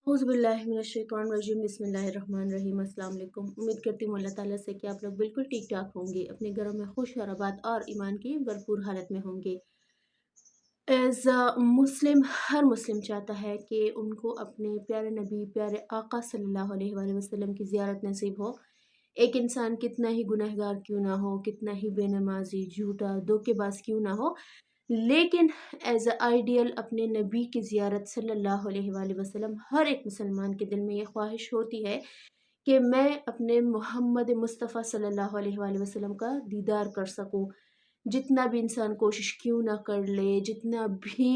औज़ुबिल्लाहिमिनश्शैतानिर्रजीम बिस्मिल्लाहिर्रहमानिर्रहीम। अस्सलाम वालेकुम। उम्मीद करती हूँ अल्लाह ताला से कि आप लोग बिल्कुल ठीक ठाक होंगे, अपने घरों में खुश और आबाद और ईमान की भरपूर हालत में होंगे। एज़ अ मुस्लिम हर मुस्लिम चाहता है कि उनको अपने प्यारे नबी प्यारे आका सल्लल्लाहु अलैहि वसल्लम की ज़ियारत नसीब हो। एक इंसान कितना ही गुनहगार क्यों ना हो, कितना ही बेनमाजी, झूठा, धोखेबाज क्यों ना हो, लेकिन एज़ अ आइडियल अपने नबी की ज़ियारत सल्लल्लाहु अलैहि वसल्लम हर एक मुसलमान के दिल में ये ख्वाहिश होती है कि मैं अपने मोहम्मद मुस्तफ़ा सल्लल्लाहु अलैहि वसल्लम का दीदार कर सकूं। जितना भी इंसान कोशिश क्यों ना कर ले, जितना भी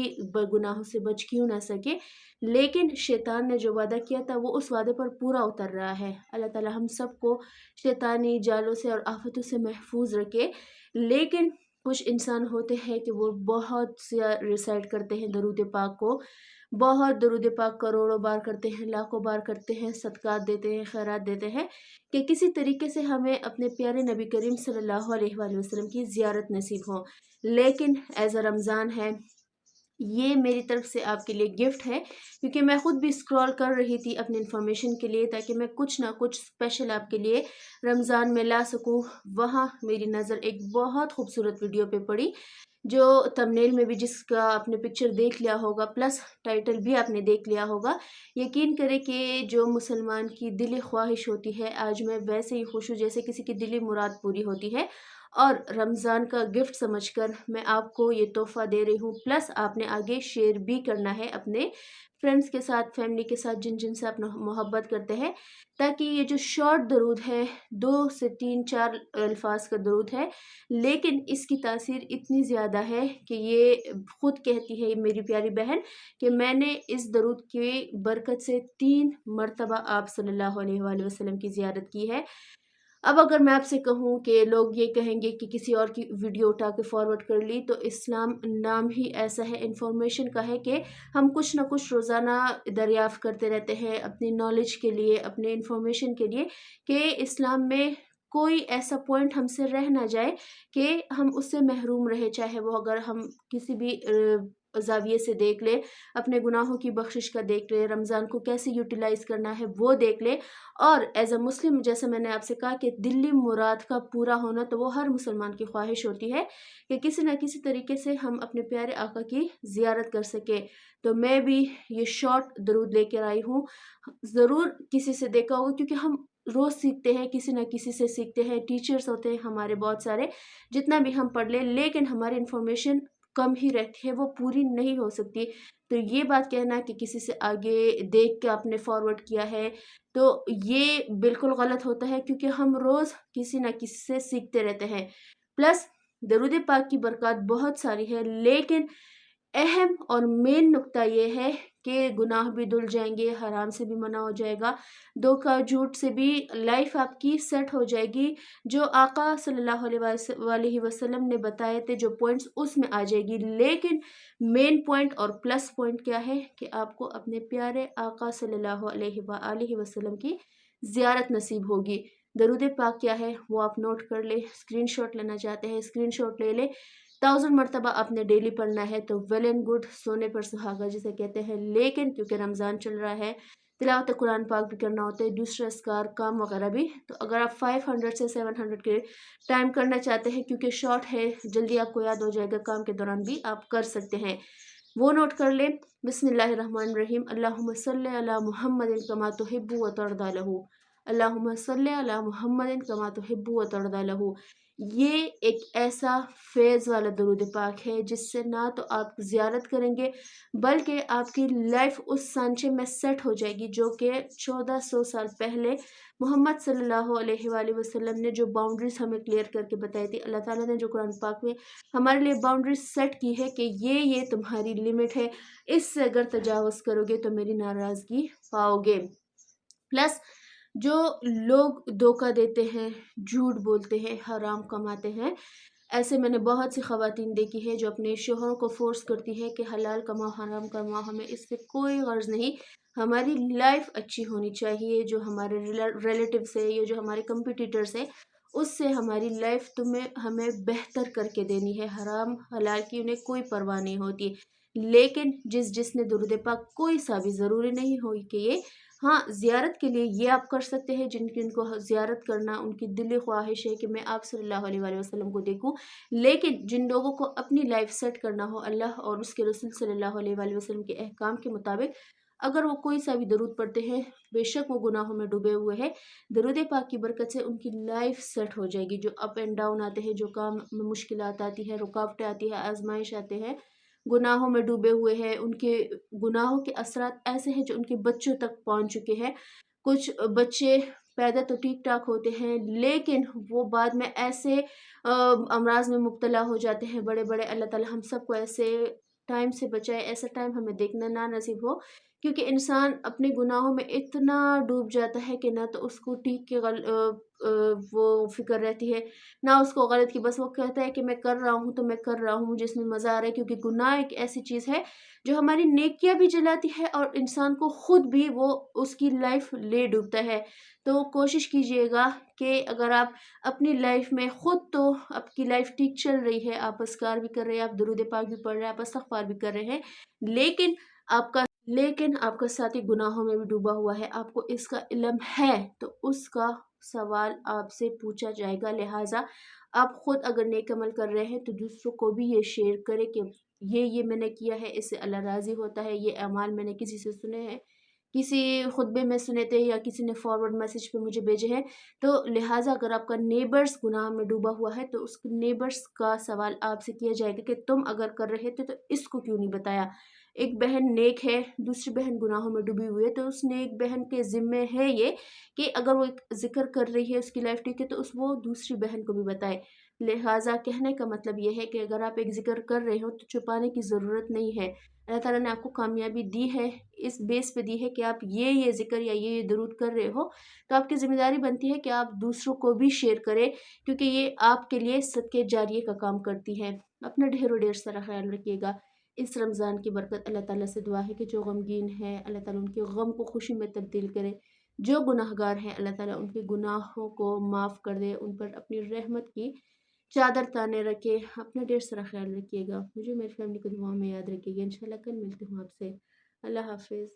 गुनाहों से बच क्यों ना सके, लेकिन शैतान ने जो वादा किया था वो उस वादे पर पूरा उतर रहा है। अल्लाह ताला हम सबको शैतानी जालों से और आफतों से महफूज रखे। लेकिन कुछ इंसान होते हैं कि वो बहुत सा रिसाइट करते हैं दरूद पाक को, बहुत दरूद पाक करोड़ों बार करते हैं, लाखों बार करते हैं, सदक़ात देते हैं, खैरात देते हैं कि किसी तरीके से हमें अपने प्यारे नबी करीम सल्लल्लाहु अलैहि वसल्लम की ज़ियारत नसीब हो। लेकिन एज़ अ रमज़ान है, ये मेरी तरफ से आपके लिए गिफ्ट है, क्योंकि मैं खुद भी स्क्रॉल कर रही थी अपनी इन्फॉर्मेशन के लिए ताकि मैं कुछ ना कुछ स्पेशल आपके लिए रमज़ान में ला सकूं। वहाँ मेरी नज़र एक बहुत खूबसूरत वीडियो पे पड़ी, जो थंबनेल में भी जिसका आपने पिक्चर देख लिया होगा, प्लस टाइटल भी आपने देख लिया होगा। यकीन करें कि जो मुसलमान की दिली ख्वाहिश होती है, आज मैं वैसे ही खुश हूँ जैसे किसी की दिली मुराद पूरी होती है। और रमज़ान का गिफ्ट समझकर मैं आपको ये तोहफ़ा दे रही हूँ, प्लस आपने आगे शेयर भी करना है अपने फ्रेंड्स के साथ, फैमिली के साथ, जिन जिनसे आप मोहब्बत करते हैं, ताकि ये जो शॉर्ट दरूद है, 2 से 3-4 अल्फाज का दरूद है, लेकिन इसकी तासीर इतनी ज़्यादा है कि ये खुद कहती है मेरी प्यारी बहन कि मैंने इस दरूद की बरकत से 3 मरतबा आप सल्लल्लाहु अलैहि वसल्लम की ज़ियारत की है। अब अगर मैं आपसे कहूँ कि लोग ये कहेंगे कि किसी और की वीडियो उठा के फॉरवर्ड कर ली, तो इस्लाम नाम ही ऐसा है, इन्फॉर्मेशन का है कि हम कुछ ना कुछ रोज़ाना दरियाफ़्त करते रहते हैं अपनी नॉलेज के लिए, अपने इन्फॉर्मेशन के लिए, कि इस्लाम में कोई ऐसा पॉइंट हमसे रह ना जाए कि हम उससे महरूम रहे, चाहे वो अगर हम किसी भी ज़ाविये से देख लें, अपने गुनाहों की बख्शिश का देख लें, रमज़ान को कैसे यूटिलाइज़ करना है वो देख लें। और एज़ अ मुस्लिम, जैसे मैंने आपसे कहा कि दिली मुराद का पूरा होना तो वो हर मुसलमान की ख्वाहिश होती है कि किसी न किसी तरीके से हम अपने प्यारे आका की ज़ियारत कर सकें। तो मैं भी ये शॉर्ट दरूद लेकर आई हूँ। ज़रूर किसी से देखा होगा, क्योंकि हम रोज़ सीखते हैं, किसी न किसी से सीखते हैं, टीचर्स होते हैं हमारे बहुत सारे, जितना भी हम पढ़ लें, लेकिन हमारी इन्फॉर्मेशन कम ही रहती है, वो पूरी नहीं हो सकती। तो ये बात कहना कि किसी से आगे देख के आपने फॉरवर्ड किया है, तो ये बिल्कुल गलत होता है, क्योंकि हम रोज़ किसी न किसी से सीखते रहते हैं। प्लस दरूद पाक की बरकत बहुत सारी है, लेकिन अहम और मेन नुक्ता ये है कि गुनाह भी धुल जाएँगे, हराम से भी मना हो जाएगा, धोखा झूठ से भी लाइफ़ आपकी सेट हो जाएगी। जो आका सल्लल्लाहु अलैहि वसल्लम ने बताए थे जो पॉइंट्स, उसमें आ जाएगी। लेकिन मेन पॉइंट और प्लस पॉइंट क्या है कि आपको अपने प्यारे आका सल्लल्लाहु अलैहि वसल्लम की ज़ियारत नसीब होगी। दरूद पाक क्या है वो आप नोट कर लें, स्क्रीनशॉट लेना चाहते हैं स्क्रीनशॉट ले लें। 1000 मरतबा आपने डेली पढ़ना है तो वेल एंड गुड, सोने पर सुहागा जिसे कहते हैं। लेकिन क्योंकि रमज़ान चल रहा है, तिलावत कुरान पाक भी करना होता है, दूसरे अस्कार काम वगैरह भी, तो अगर आप 500 से 700 के टाइम करना चाहते हैं, क्योंकि शॉर्ट है, जल्दी आपको याद हो जाएगा, काम के दौरान भी आप कर सकते हैं, वो नोट कर लें। बिस्मिल्लाहिर्रहमानिर्रहीम। अल्लाहुम्मा सल्ली अला मुहम्मदिन कमा तुहिब्बु व तर्दा लहू। अल्लाहुम्मा सल्ली अला मुहम्मदिन कमा तुहिब्बु व तर्दा लहू। ये एक ऐसा फ़ैज़ वाला दरूद पाक है जिससे ना तो आप ज़ियारत करेंगे, बल्कि आपकी लाइफ उस सांचे में सेट हो जाएगी जो कि 1400 साल पहले मोहम्मद सल्लल्लाहु अलैहि वसल्लम ने जो बाउंड्रीज हमें क्लियर करके बताई थी। अल्लाह ताला ने जो कुरान पाक में हमारे लिए बाउंड्रीज सेट की है कि ये तुम्हारी लिमिट है, इससे अगर तजावज़ करोगे तो मेरी नाराज़गी पाओगे। प्लस जो लोग धोखा देते हैं, झूठ बोलते हैं, हराम कमाते हैं, ऐसे मैंने बहुत सी ख़वातीन देखी है जो अपने शोहरों को फ़ोर्स करती है कि हलाल कमाओ, हराम कमाओ, हमें इससे कोई गर्ज़ नहीं, हमारी लाइफ अच्छी होनी चाहिए। जो हमारे रिलेटिव्स है, ये जो हमारे कंपटीटर्स है, उससे हमारी लाइफ तुम्हें हमें बेहतर करके देनी है। हराम हलाल की उन्हें कोई परवाह नहीं होती। لیکن جس نے درود پاک کوئی سا بھی ضروری نہیں ہو کہ یہ، ہاں زیارت کے لیے یہ آپ کر سکتے ہیں جن کو زیارت کرنا ان کی دلی خواہش ہے کہ میں آپ صلی اللہ علیہ وآلہ وسلم کو دیکھوں، لیکن جن لوگوں کو اپنی لائف سیٹ کرنا ہو اللہ اور اس کے رسول صلی اللہ علیہ وآلہ وسلم کے احکام کے مطابق، اگر وہ کوئی سا بھی درود پڑھتے ہیں بے شک وہ گناہوں میں ڈوبے ہوئے ہیں، درود پاک کی برکت سے ان کی لائف سیٹ ہو جائے گی۔ جو اپ اینڈ ڈاؤن آتے ہیں، جو کام میں مشکلات آتی ہے، رکاوٹیں آتی ہے، آزمائش آتے ہیں، گناہوں میں ڈوبے ہوئے ہیں، ان کے گناہوں کے اثرات ایسے ہیں جو ان کے بچوں تک پہنچ چکے ہیں۔ کچھ بچے پیدا تو ٹھیک ٹھاک ہوتے ہیں لیکن وہ بعد میں ایسے امراض میں مبتلا ہو جاتے ہیں بڑے بڑے، اللہ تعالی ہم سب کو ایسے ٹائم سے بچائے، ایسا ٹائم ہمیں دیکھنا نہ نصیب ہو، کیونکہ انسان اپنے گناہوں میں اتنا ڈوب جاتا ہے کہ نہ تو اس کو ٹھیک کے وہ فکر رہتی ہے، نہ اس کو غلط کی، بس وہ کہتا ہے کہ میں کر رہا ہوں تو میں کر رہا ہوں، مجھے اس میں مزہ آ رہا ہے، کیونکہ گناہ ایک ایسی چیز ہے جو ہماری نیکیاں بھی جلاتی ہے اور انسان کو خود بھی وہ اس کی لائف لے ڈوبتا ہے۔ تو کوشش کیجئے گا کہ اگر آپ اپنی لائف میں خود تو آپ کی لائف ٹھیک چل رہی ہے، آپ اذکار بھی کر رہے ہیں، آپ درود پاک بھی پڑھ رہے ہیں، آپ استغفار بھی کر رہے ہیں، لیکن آپ کا ساتھی گناہوں میں بھی ڈوبا ہوا ہے، آپ کو اس کا علم ہے تو اس کا سوال آپ سے پوچھا جائے گا، لہٰذا آپ خود اگر نیک عمل کر رہے ہیں تو دوسروں کو بھی یہ شیئر کرے کہ یہ میں نے کیا ہے، اس سے اللہ راضی ہوتا ہے، یہ اعمال میں نے کسی سے سنے ہیں، کسی خطبے میں سنے تھے یا کسی نے فارورڈ میسج پہ مجھے بھیجے ہیں، تو لہٰذا اگر آپ کا نیبرز گناہ میں ڈوبا ہوا ہے تو اس نیبرز کا سوال آپ سے کیا جائے گا کہ تم اگر کر رہے تھے تو اس کو کیوں نہیں بتایا۔ ایک بہن نیک ہے، دوسری بہن گناہوں میں ڈوبی ہوئی ہے، تو اس نیک بہن کے ذمے ہے یہ کہ اگر وہ ایک ذکر کر رہی ہے، اس کی لائف ٹھیک ہے تو وہ دوسری بہن کو بھی بتائے۔ لہٰذا کہنے کا مطلب یہ ہے کہ اگر آپ ایک ذکر کر رہے ہو تو چھپانے کی ضرورت نہیں ہے، اللہ تعالیٰ نے آپ کو کامیابی دی ہے، اس بیس پہ دی ہے کہ آپ یہ ذکر یا یہ درود کر رہے ہو، تو آپ کی ذمہ داری بنتی ہے کہ آپ دوسروں کو بھی شیئر کریں، کیونکہ یہ آپ کے لیے صدقے جاریہ کا کام کرتی ہے۔ اپنا ڈھیر و ڈھیر سارا خیال رکھیے گا۔ اس رمضان کی برکت اللہ تعالیٰ سے دعا ہے کہ جو غمگین ہے اللہ تعالیٰ ان کے غم کو خوشی میں تبدیل کرے، جو گناہ گار ہیں اللہ تعالیٰ ان کے گناہوں کو معاف کر دے، ان پر اپنی رحمت کی چادر تانے رکھے۔ اپنا ڈھیر سارا خیال رکھیے گا، مجھے میری فیملی کو دعا میں یاد رکھیے گا، انشاءاللہ کل ملتی ہوں آپ سے۔ اللہ حافظ۔